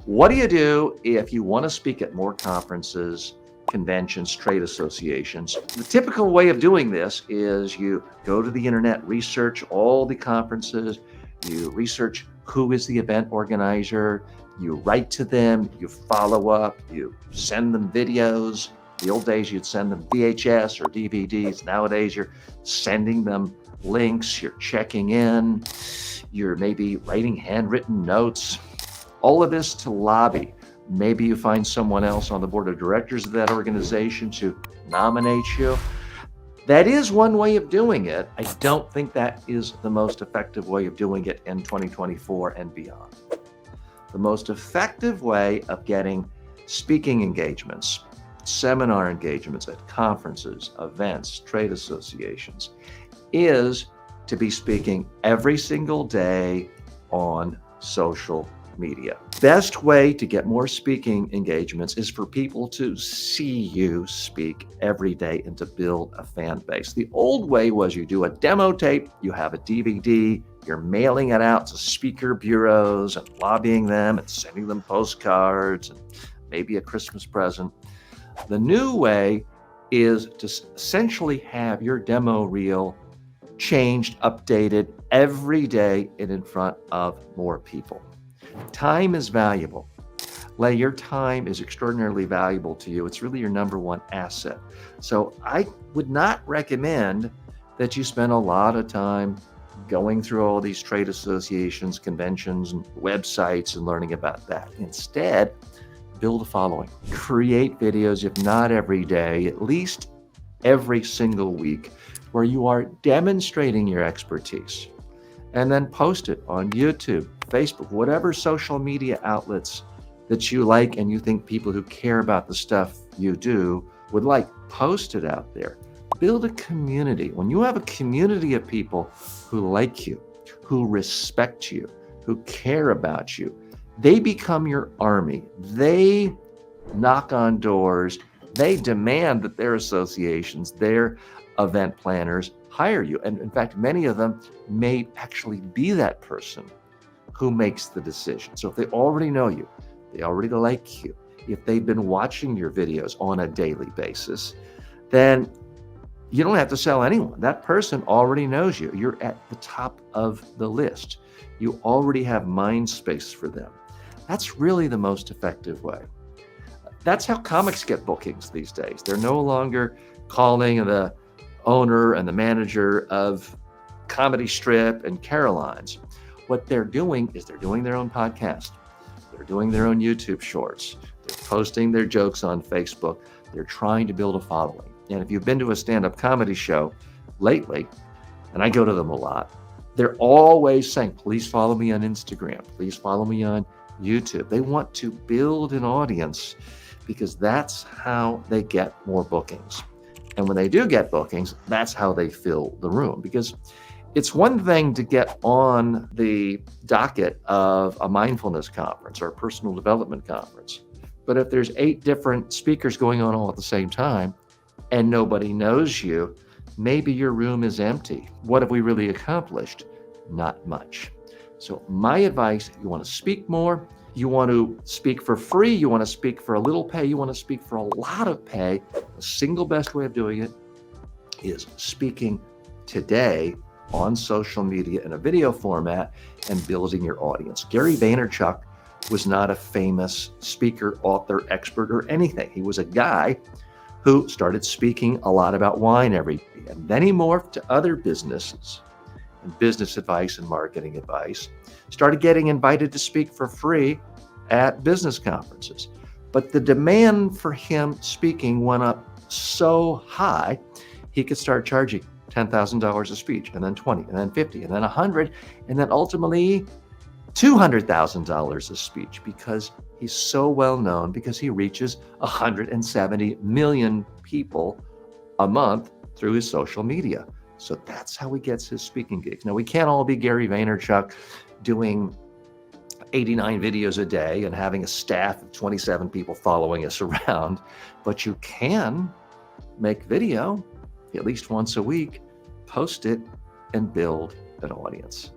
What do you do if you want to speak at more conferences, conventions, trade associations? The typical way of doing this is you go to the internet, research all the conferences, you research who is the event organizer, you write to them, you follow up, you send them videos. The old days, you'd send them VHS or DVDs. Nowadays, you're sending them links, you're checking in, you're maybe writing handwritten notes. All of this to lobby. Maybe you find someone else on the board of directors of that organization to nominate you. That is one way of doing it. I don't think that is the most effective way of doing it in 2024 and beyond. The most effective way of getting speaking engagements, seminar engagements at conferences, events, trade associations, is to be speaking every single day on social media. Best way to get more speaking engagements is for people to see you speak every day and to build a fan base. The old way was you do a demo tape, you have a DVD, you're mailing it out to speaker bureaus and lobbying them and sending them postcards and maybe a Christmas present. The new way is to essentially have your demo reel changed, updated every day and in front of more people. Time is valuable. Your time is extraordinarily valuable to you. It's really your number one asset. So I would not recommend that you spend a lot of time going through all these trade associations, conventions, and websites and learning about that. Instead, build a following. Create videos, if not every day, at least every single week, where you are demonstrating your expertise. And then post it on YouTube, Facebook, whatever social media outlets that you like and you think people who care about the stuff you do would like. Post it out there. Build a community. When you have a community of people who like you, who respect you, who care about you, they become your army. They knock on doors. They demand that their associations, their event planners hire you. And in fact, many of them may actually be that person who makes the decision. So if they already know you, they already like you, if they've been watching your videos on a daily basis, then you don't have to sell anyone. That person already knows you. You're at the top of the list. You already have mind space for them. That's really the most effective way. That's how comics get bookings these days. They're no longer calling the owner and the manager of Comedy Strip and Caroline's. What they're doing is they're doing their own podcast. They're doing their own YouTube shorts. They're posting their jokes on Facebook. They're trying to build a following. And if you've been to a stand-up comedy show lately, and I go to them a lot, they're always saying, please follow me on Instagram. Please follow me on YouTube. They want to build an audience because that's how they get more bookings. And when they do get bookings, that's how they fill the room. Because it's one thing to get on the docket of a mindfulness conference or a personal development conference. But if there's 8 different speakers going on all at the same time and nobody knows you, maybe your room is empty. What have we really accomplished? Not much. So my advice, you want to speak more, you want to speak for free, you want to speak for a little pay, you want to speak for a lot of pay. The single best way of doing it is speaking today on social media in a video format and building your audience. Gary Vaynerchuk was not a famous speaker, author, expert, or anything. He was a guy who started speaking a lot about wine every day, and then he morphed to other businesses and business advice and marketing advice, started getting invited to speak for free at business conferences. But the demand for him speaking went up so high, he could start charging $10,000 a speech, and then 20, and then 50, and then 100, and then ultimately $200,000 a speech, because he's so well known, because he reaches 170 million people a month through his social media. So that's how he gets his speaking gigs. Now, we can't all be Gary Vaynerchuk doing 89 videos a day and having a staff of 27 people following us around, but you can make video at least once a week, post it, and build an audience.